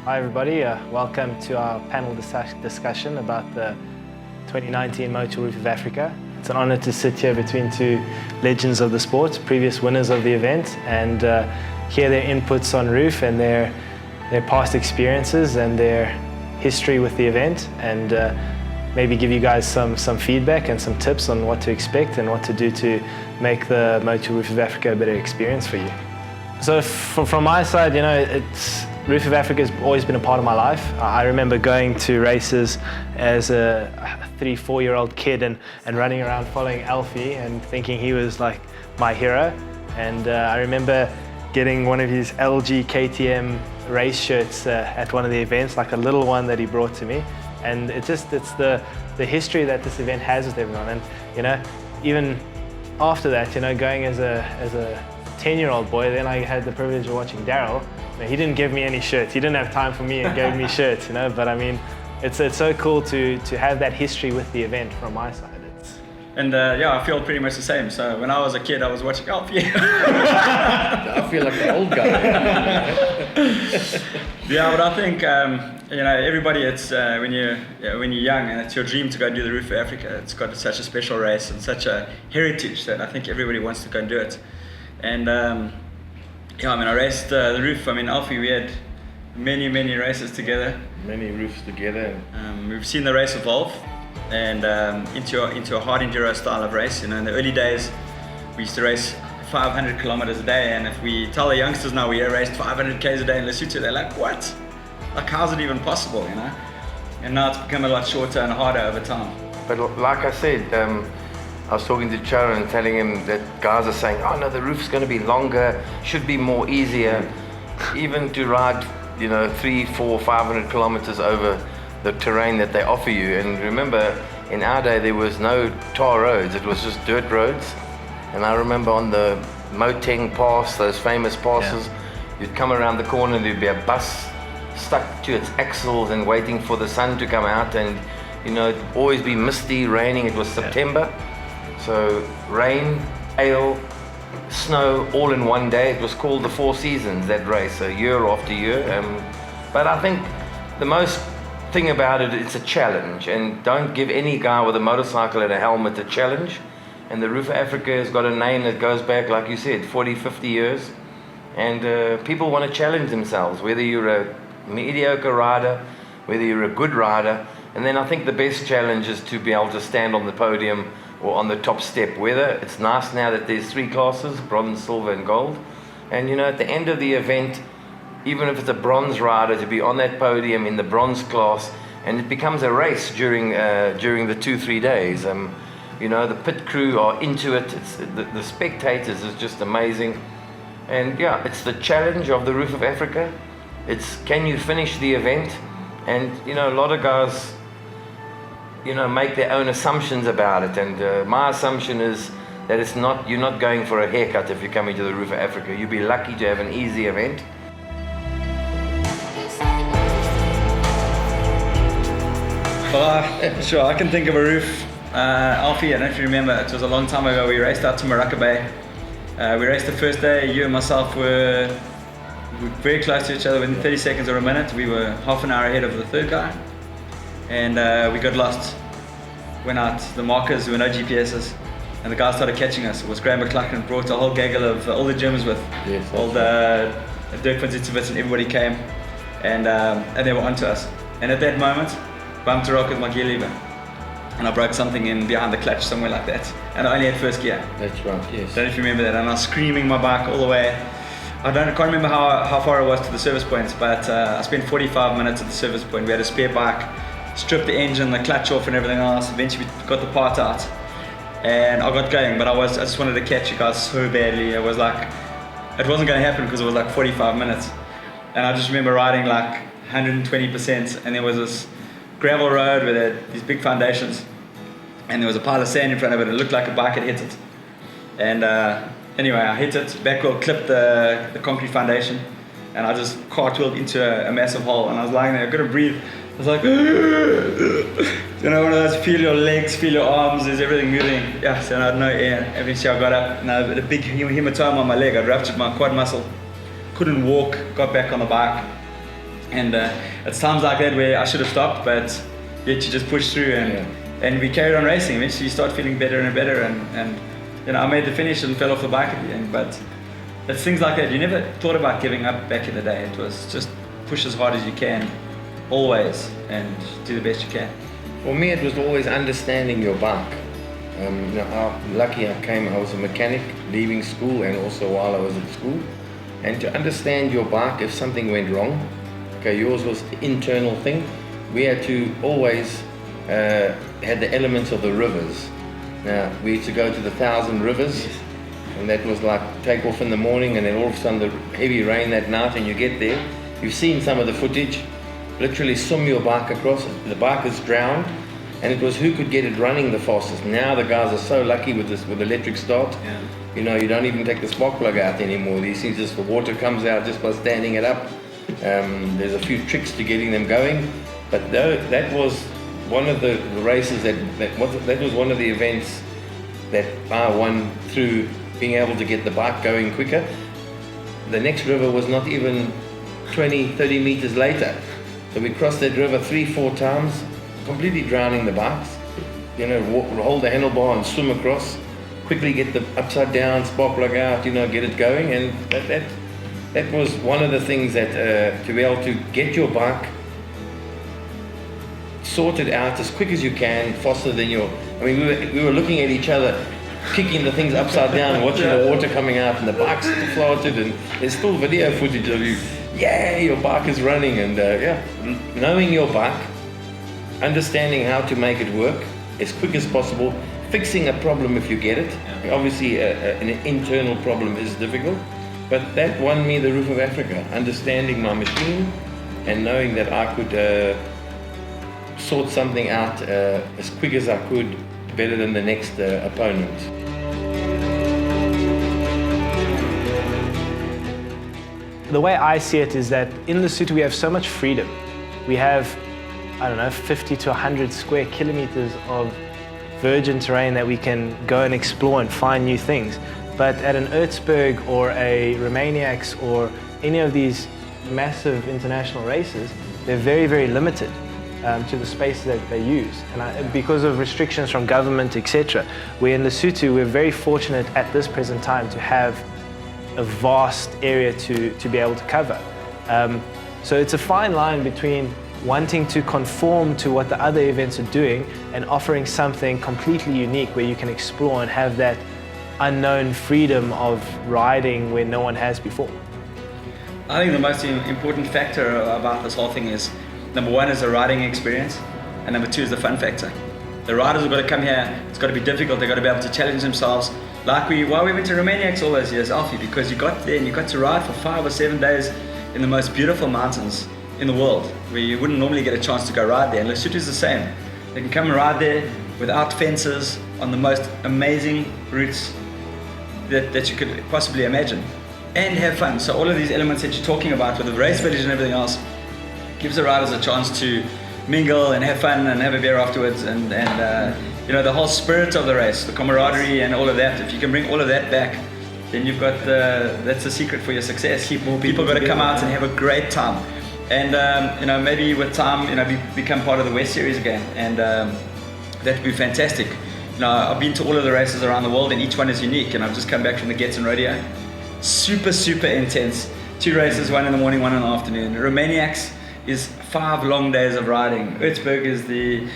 Hi everybody, welcome to our panel discussion about the 2019 Motul Roof of Africa. It's an honor to sit here between two legends of the sport, previous winners of the event, and hear their inputs on roof and their past experiences and their history with the event, and maybe give you guys some feedback and some tips on what to expect and what to do to make the Motul Roof of Africa a better experience for you. So from my side, you know, Roof of Africa has always been a part of my life. I remember going to races as a 3-4-year-old kid and running around following Alfie and thinking he was like my hero. And I remember getting one of his LG KTM race shirts at one of the events, like a little one that he brought to me. And it's the history that this event has with everyone. And you know, even after that, you know, going as a 10-year-old boy, then I had the privilege of watching Daryl. He didn't give me any shirts. He didn't have time for me and gave me shirts, you know. But I mean, it's so cool to have that history with the event from my side. Yeah, I feel pretty much the same. So when I was a kid, I was watching Alfie. I feel like the old guy. Yeah, but I think you know, everybody. It's when you're young and it's your dream to go do the Roof of Africa. It's got such a special race and such a heritage that I think everybody wants to go and do it. And yeah, I mean, I raced the roof. I mean, Alfie, we had many races together. Many roofs together. We've seen the race evolve and into a hard enduro style of race. You know, in the early days, we used to race 500 kilometers a day, and if we tell the youngsters now we raced 500 k's a day in Lesotho, they're like, what? Like, how's it even possible, you know? And now it's become a lot shorter and harder over time. But like I said, I was talking to Charo and telling him that guys are saying, oh no, the roof's going to be longer, should be more easier, even to ride, you know, 300, 400, 500 kilometers over the terrain that they offer you. And remember, in our day there was no tar roads, it was just dirt roads. And I remember on the Moteng Pass, those famous passes, you'd come around the corner, there'd be a bus stuck to its axles and waiting for the sun to come out, and you know, it'd always be misty, raining. It was September. So rain, hail, snow, all in one day. It was called the Four Seasons, that race, year after year. But I think the most thing about it, it's a challenge, and don't give any guy with a motorcycle and a helmet a challenge. And the Roof of Africa has got a name that goes back, like you said, 40, 50 years. And people want to challenge themselves, whether you're a mediocre rider, whether you're a good rider. And then I think the best challenge is to be able to stand on the podium or on the top step. Whether it's nice now that there's 3 classes, bronze, silver and gold. And you know, at the end of the event, even if it's a bronze rider, to be on that podium in the bronze class, and it becomes a race during the 2-3 days. You know, the pit crew are into it. It's the spectators is just amazing. And yeah, it's the challenge of the Roof of Africa. It's, can you finish the event? And you know, a lot of guys, you know, make their own assumptions about it, and my assumption is that you're not going for a haircut if you're coming to the Roof of Africa. You'll be lucky to have an easy event. Well, sure, I can think of a roof. Alfie, I don't know if you remember, it was a long time ago, we raced out to Morocco Bay. We raced the first day, you and myself were very close to each other. Within 30 seconds or a minute, we were half an hour ahead of the third guy. And we got lost. Went out the markers, there were no GPSs, and the guy started catching us. It was Graham McLaughlin, brought a whole gaggle of all the gyms with all the Dirk van Zitzewitz, and everybody came, and they were onto us. And at that moment, bumped a rock with my gear lever, and I broke something in behind the clutch, somewhere like that. And I only had first gear. That's right, yes. Don't know if you remember that. And I was screaming my bike all the way. I can't remember how far it was to the service points, but I spent 45 minutes at the service point. We had a spare bike, stripped the engine, the clutch off and everything else. Eventually we got the part out and I got going, but I just wanted to catch you guys so badly. It was like, it wasn't going to happen because it was like 45 minutes. And I just remember riding like 120%, and there was this gravel road with these big foundations, and there was a pile of sand in front of it. It looked like a bike had hit it. And anyway, I hit it, back wheel clipped the concrete foundation, and I just cartwheeled into a massive hole, and I was lying there, I couldn't breathe. I was like, you know, one of those, feel your legs, feel your arms, is everything moving? Yeah, so I had no air. Eventually I got up, and I had a big hematoma on my leg. I ruptured my quad muscle. Couldn't walk, got back on the bike. And it's times like that where I should have stopped, but yet you just push through, and we carried on racing. Eventually you start feeling better and better, and you know, I made the finish and fell off the bike at the end, but it's things like that. You never thought about giving up back in the day. It was just push as hard as you can, always, and do the best you can. For me, it was always understanding your bike. You know, lucky I was a mechanic leaving school and also while I was at school. And to understand your bike if something went wrong, okay, yours was the internal thing. We had to always had the elements of the rivers. Now, we used to go to the 1,000 rivers, and that was like take off in the morning and then all of a sudden the heavy rain that night, and you get there. You've seen some of the footage, literally swim your bike across, the bike is drowned, and it was who could get it running the fastest. Now the guys are so lucky with electric start. Yeah. You know, you don't even take the spark plug out anymore. These things, just the water comes out just by standing it up. There's a few tricks to getting them going, but that was one of the races that was one of the events that I won through being able to get the bike going quicker. The next river was not even 20-30 meters later. So we crossed that river 3-4 times, completely drowning the bikes. You know, hold the handlebar and swim across, quickly get the upside down, spark plug out, you know, get it going. And that was one of the things that to be able to get your bike sorted out as quick as you can, faster than we were looking at each other, kicking the things upside down, watching the water coming out, and the bike's floated, and there's still video footage of you. Yeah, your bike is running, and knowing your bike, understanding how to make it work as quick as possible, fixing a problem if you get it. Obviously, an internal problem is difficult, but that won me the Roof of Africa. Understanding my machine and knowing that I could sort something out as quick as I could, better than the next opponent. The way I see it is that in Lesotho we have so much freedom. We have, I don't know, 50 to 100 square kilometers of virgin terrain that we can go and explore and find new things. But at an Erzberg or a Romaniacs or any of these massive international races, they're very, very limited to the space that they use. And because of restrictions from government, etc. Where in Lesotho, we're very fortunate at this present time to have a vast area to be able to cover. So it's a fine line between wanting to conform to what the other events are doing and offering something completely unique where you can explore and have that unknown freedom of riding where no one has before. I think the most important factor about this whole thing is, number one is the riding experience, and number two is the fun factor. The riders have got to come here, it's got to be difficult, they've got to be able to challenge themselves. Like why we went to Romaniacs all those years, Alfie, because you got there and you got to ride for 5 or 7 days in the most beautiful mountains in the world, where you wouldn't normally get a chance to go ride there. And Lesotho is the same. They can come and ride there without fences on the most amazing routes that you could possibly imagine, and have fun. So all of these elements that you're talking about with the race village and everything else gives the riders a chance to mingle and have fun and have a beer afterwards, and you know, the whole spirit of the race, the camaraderie and all of that. If you can bring all of that back, then you've got that's the secret for your success. Keep more people got to come out and have a great time, and you know, maybe with time, you know, become part of the West Series again, and that would be fantastic. You know, I've been to all of the races around the world, and each one is unique. And I've just come back from the Getz and Rodeo, super intense. 2 races, 1 in the morning, 1 in the afternoon. Romaniacs is 5 long days of riding. Erzberg is the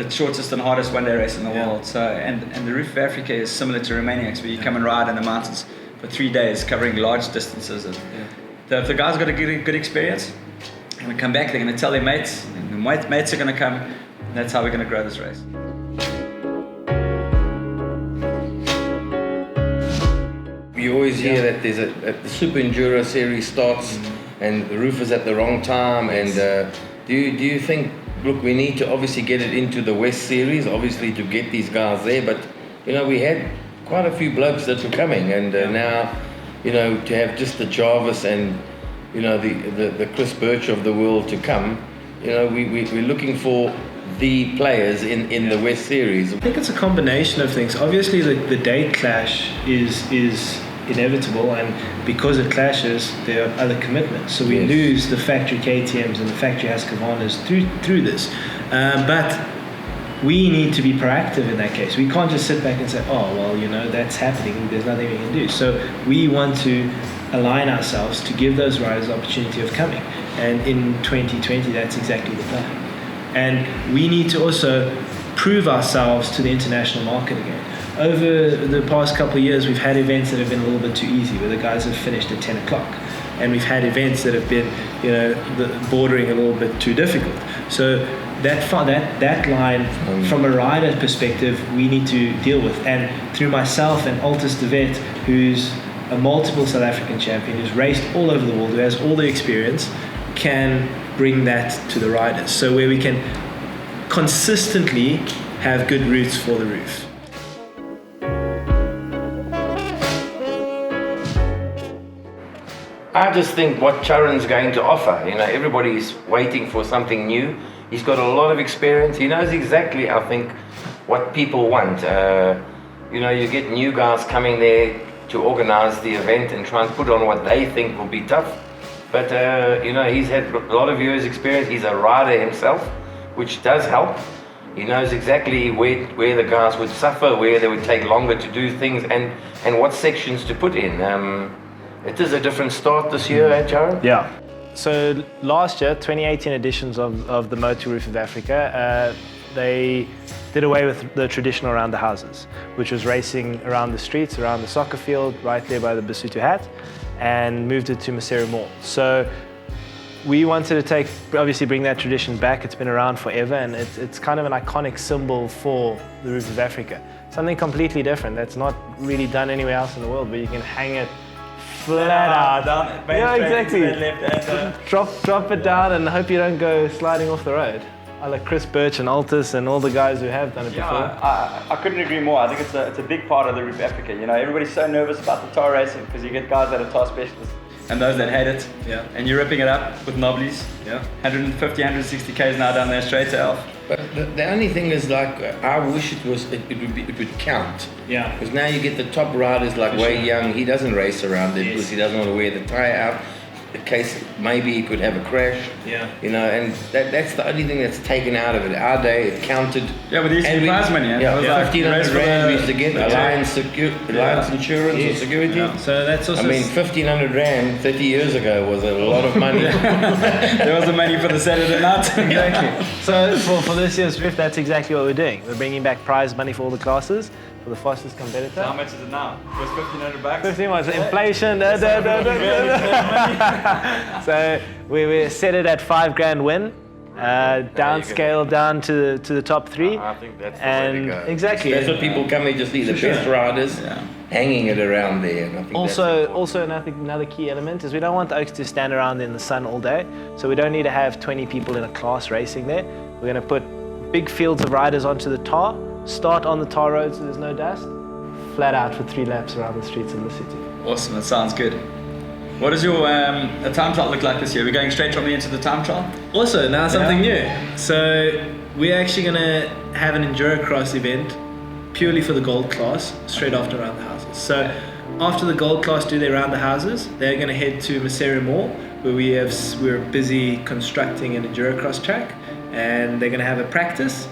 shortest and hardest one-day race in the world. So, and the Roof of Africa is similar to Romaniacs, where you come and ride in the mountains for 3 days, covering large distances. And if the guys got a good experience, they're going to come back. They're going to tell their mates, and the mates are going to come. And that's how we're going to grow this race. You always hear that there's the Super Enduro series starts and the roof is at the wrong time. And do you think, look, we need to obviously get it into the West Series, obviously, to get these guys there, but you know, we had quite a few blokes that were coming, and now, you know, to have just the Jarvis and, you know, the Chris Birch of the world to come, you know, we're looking for the players in the West Series. I think it's a combination of things. Obviously, the date clash is inevitable, and because it clashes, there are other commitments. So we Yes. lose the factory KTMs and the factory Husqvarnas through this. But we need to be proactive in that case. We can't just sit back and say, oh, well, that's happening, there's nothing we can do. So we want to align ourselves to give those riders the opportunity of coming. And in 2020, that's exactly the plan. And we need to also prove ourselves to the international market again. Over the past couple of years, we've had events that have been a little bit too easy, where the guys have finished at 10 o'clock. And we've had events that have been, bordering a little bit too difficult. So that line, from a rider perspective, we need to deal with. And through myself and Altus de Vet, who's a multiple South African champion, who's raced all over the world, who has all the experience, can bring that to the riders. So where we can consistently have good routes for the roof. I just think what Charan's going to offer, everybody's waiting for something new. He's got a lot of experience. He knows exactly, I think, what people want. You get new guys coming there to organize the event and try and put on what they think will be tough. But, he's had a lot of years' experience. He's a rider himself, which does help. He knows exactly where the guys would suffer, where they would take longer to do things, and what sections to put in. It is a different start this year, Charan? Yeah. So last year, 2018 editions of the Motul Roof of Africa, they did away with the traditional around the houses, which was racing around the streets, around the soccer field, right there by the Lesotho hat, and moved it to Maseru Mall. So we wanted to obviously bring that tradition back. It's been around forever, and it's kind of an iconic symbol for the Roof of Africa. Something completely different that's not really done anywhere else in the world, where you can hang it flat out. Down, Yeah, exactly. Left, Drop it down and hope you don't go sliding off the road. I like Chris Birch and Altus and all the guys who have done it before. I couldn't agree more. I think it's a big part of the Roof of Africa. Everybody's so nervous about the tar racing because you get guys that are tar specialists and those that hate it. Yeah. And you're ripping it up with knobblies. Yeah. 150, 160 k's now down there straight to Elf. But the only thing is, I wish it would count. Yeah. Because now you get the top riders like Wei Young. He doesn't race around it because he doesn't want to wear the tire out. In case maybe he could have a crash. Yeah. And that's the only thing that's taken out of it. Our day, it counted. Yeah, with these prize money. Yeah, It was like 1,500 rand we used to get Alliance Insurance or security. Yeah. So that's also. 1,500 rand 30 years ago was a lot of money. There was the money for the Saturday night. Exactly. So for this year's Rift, that's exactly what we're doing. We're bringing back prize money for all the classes, for the fastest competitor. How much is it now? It was 1,500 bucks. 15 months. Inflation. So we set it at $5,000 win. Downscale down to the top three. I think that's the way to go. Exactly. That's what people come here to see, the best riders hanging it around there. And I think Also another key element is we don't want the Oaks to stand around in the sun all day. So we don't need to have 20 people in a class racing there. We're going to put big fields of riders onto the tar, start on the tar road so there's no dust, flat out for 3 laps around the streets of the city. Awesome, that sounds good. What does your time trial look like this year? We're going straight from the into the time trial? Also, now something new. So we're actually going to have an Enduro cross event purely for the gold class, straight after around the houses. So after the gold class do their round the houses, they're going to head to Maseru Mall, where we're busy constructing an Enduro cross track, and they're going to have a practice,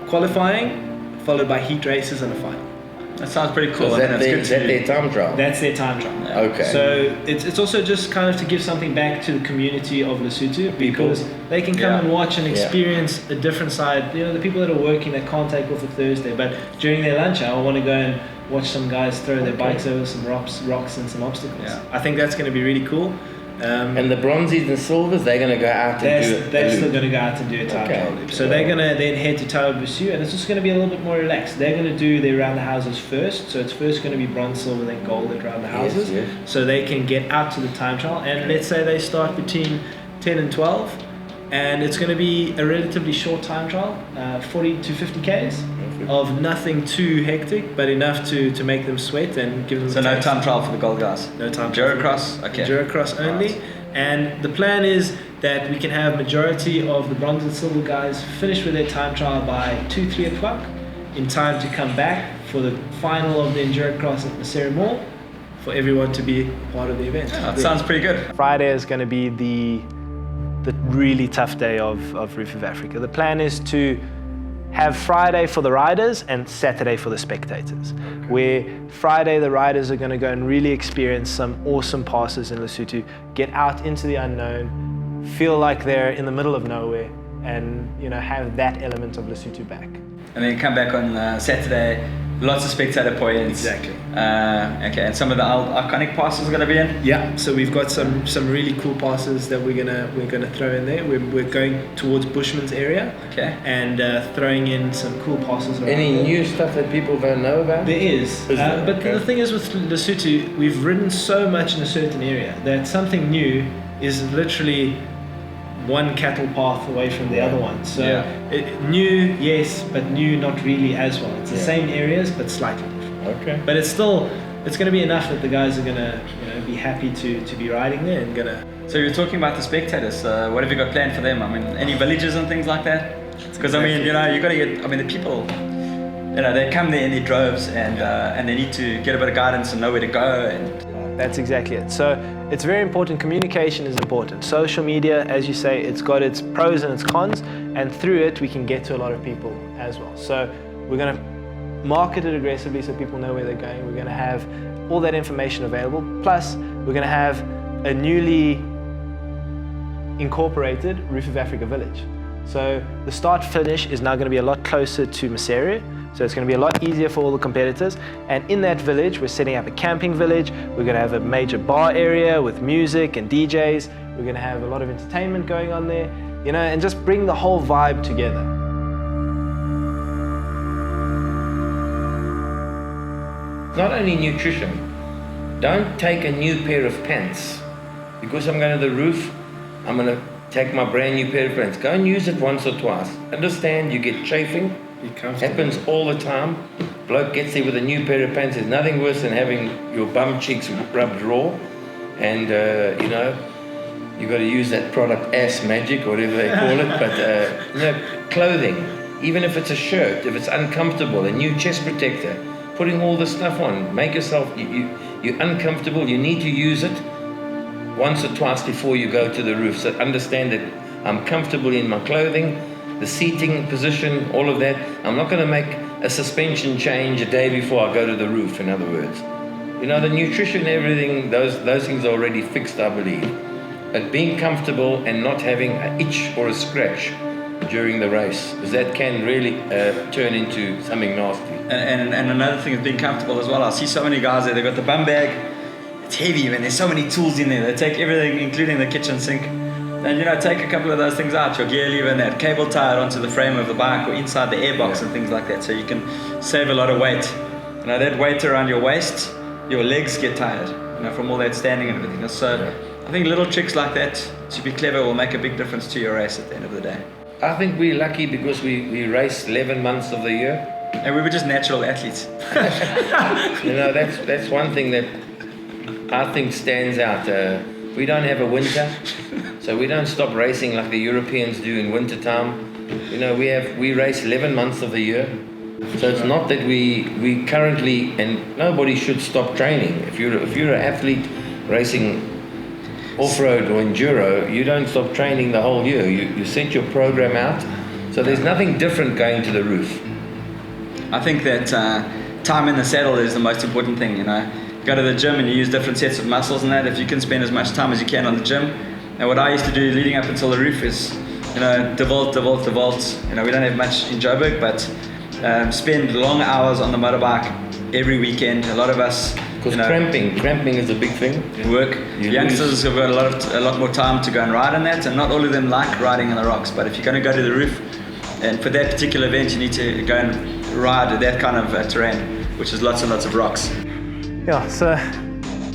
qualifying, followed by heat races and a final. That sounds pretty cool. So is that their time trial? That's their time trial. Yeah. Okay. So it's also just kind of to give something back to the community of Lesotho, because they can come and watch and experience a different side. The people that are working that can't take off a Thursday, but during their lunch hour want to go and watch some guys throw their bikes over some rocks and some obstacles. Yeah. I think that's going to be really cool. And the bronzies and silvers, they're going to go out and do it. They're still going to go out and do a time trial loop. So they're going to then head to Tower Busu, and it's just going to be a little bit more relaxed. They're going to do their round the houses first. So it's first going to be bronze, silver, then gold at round the houses. Yes. So they can get out to the time trial. And let's say they start between 10 and 12. And it's going to be a relatively short time trial, 40 to 50 Ks. Of nothing too hectic, but enough to make them sweat and give them. So no time trial for the gold guys. No time. Enduro cross. Okay. Enduro cross only, Right. and the plan is that we can have majority of the bronze and silver guys finish with their time trial by 2-3 o'clock, in time to come back for the final of the Enduro cross at Maseru Mall, for everyone to be part of the event. Yeah, that sounds pretty good. Friday is going to be the really tough day of Roof of Africa. The plan is to have Friday for the riders and Saturday for the spectators. Where Friday the riders are going to go and really experience some awesome passes in Lesotho, get out into the unknown, feel like they're in the middle of nowhere, and have that element of Lesotho back. And then come back on Saturday, lots of spectator points. Exactly. Okay, and some of the iconic passes are going to be in? Yeah, so we've got some really cool passes that we're gonna throw in there. We're going towards Bushman's area, Okay. and throwing in some cool passes around Any there. new stuff that people don't know about? There is, there? but Okay. the thing is with Lesotho, we've ridden so much in a certain area that something new is literally one cattle path away from the other one. So new, yes, but new not really as well. It's the same areas, but slightly different. Okay. But it's going to be enough that the guys are going to be happy to be riding there and going to. So you were talking about the spectators. What have you got planned for them? I mean, any villages and things like that? Because I mean, you got to get. I mean, the people, they come there in their droves, and they need to get a bit of guidance and know where to go. And That's exactly it. So it's very important. Communication is important. Social media, as you say, it's got its pros and its cons, and through it we can get to a lot of people as well. So we're going to market it aggressively so people know where they're going. We're going to have all that information available. Plus, we're going to have a newly incorporated Roof of Africa village. So the start finish is now going to be a lot closer to Maseru. So it's going to be a lot easier for all the competitors. And in that village, we're setting up a camping village. We're going to have a major bar area with music and DJs. We're going to have a lot of entertainment going on there, and just bring the whole vibe together. Not only nutrition. Don't take a new pair of pants. Because I'm going to the roof, I'm going to take my brand new pair of pants. Go and use it once or twice. Understand, you get chafing. Happens all the time. Bloke gets there with a new pair of pants. There's nothing worse than having your bum cheeks rubbed raw. And, you've got to use that product, Ass Magic, or whatever they call it. But, clothing, even if it's a shirt, if it's uncomfortable, a new chest protector, putting all this stuff on, make yourself, you're uncomfortable, you need to use it once or twice before you go to the roof. So understand that I'm comfortable in my clothing, the seating position, all of that. I'm not going to make a suspension change a day before I go to the roof, in other words. The nutrition, everything, those things are already fixed, I believe. But being comfortable and not having an itch or a scratch during the race, because that can really turn into something nasty. And another thing is being comfortable as well. I see so many guys there, they've got the bum bag. It's heavy, man. There's so many tools in there. They take everything, including the kitchen sink. And take a couple of those things out, your gear lever and that cable tied onto the frame of the bike or inside the airbox and things like that, so you can save a lot of weight. That weight around your waist, your legs get tired, from all that standing and everything. So I think little tricks like that, to be clever, will make a big difference to your race at the end of the day. I think we're lucky because we race 11 months of the year. And we were just natural athletes. That's one thing that I think stands out. We don't have a winter, so we don't stop racing like the Europeans do in winter time. We race 11 months of the year. So it's not that we currently, and nobody should stop training. If you're an athlete racing off-road or enduro, you don't stop training the whole year. You set your program out. So there's nothing different going to the roof. I think that time in the saddle is the most important thing. You go to the gym and you use different sets of muscles and that. If you can spend as much time as you can on the gym. And what I used to do leading up until the roof is, devolt. We don't have much in Joburg, but spend long hours on the motorbike every weekend. A lot of us, because cramping is a big thing. Work. Youngsters have got a lot more time to go and ride on that, and not all of them like riding on the rocks. But if you're going to go to the roof, and for that particular event, you need to go and ride that kind of terrain, which is lots and lots of rocks. Yeah, so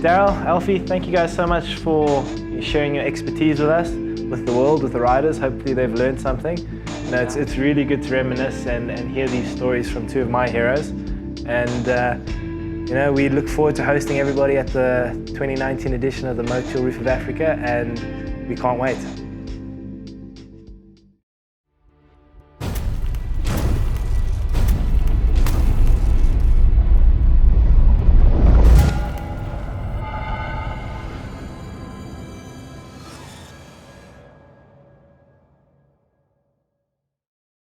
Daryl, Alfie, thank you guys so much for sharing your expertise with us, with the world, with the riders. Hopefully they've learned something. It's really good to reminisce and hear these stories from two of my heroes. And we look forward to hosting everybody at the 2019 edition of the Motul Roof of Africa, and we can't wait.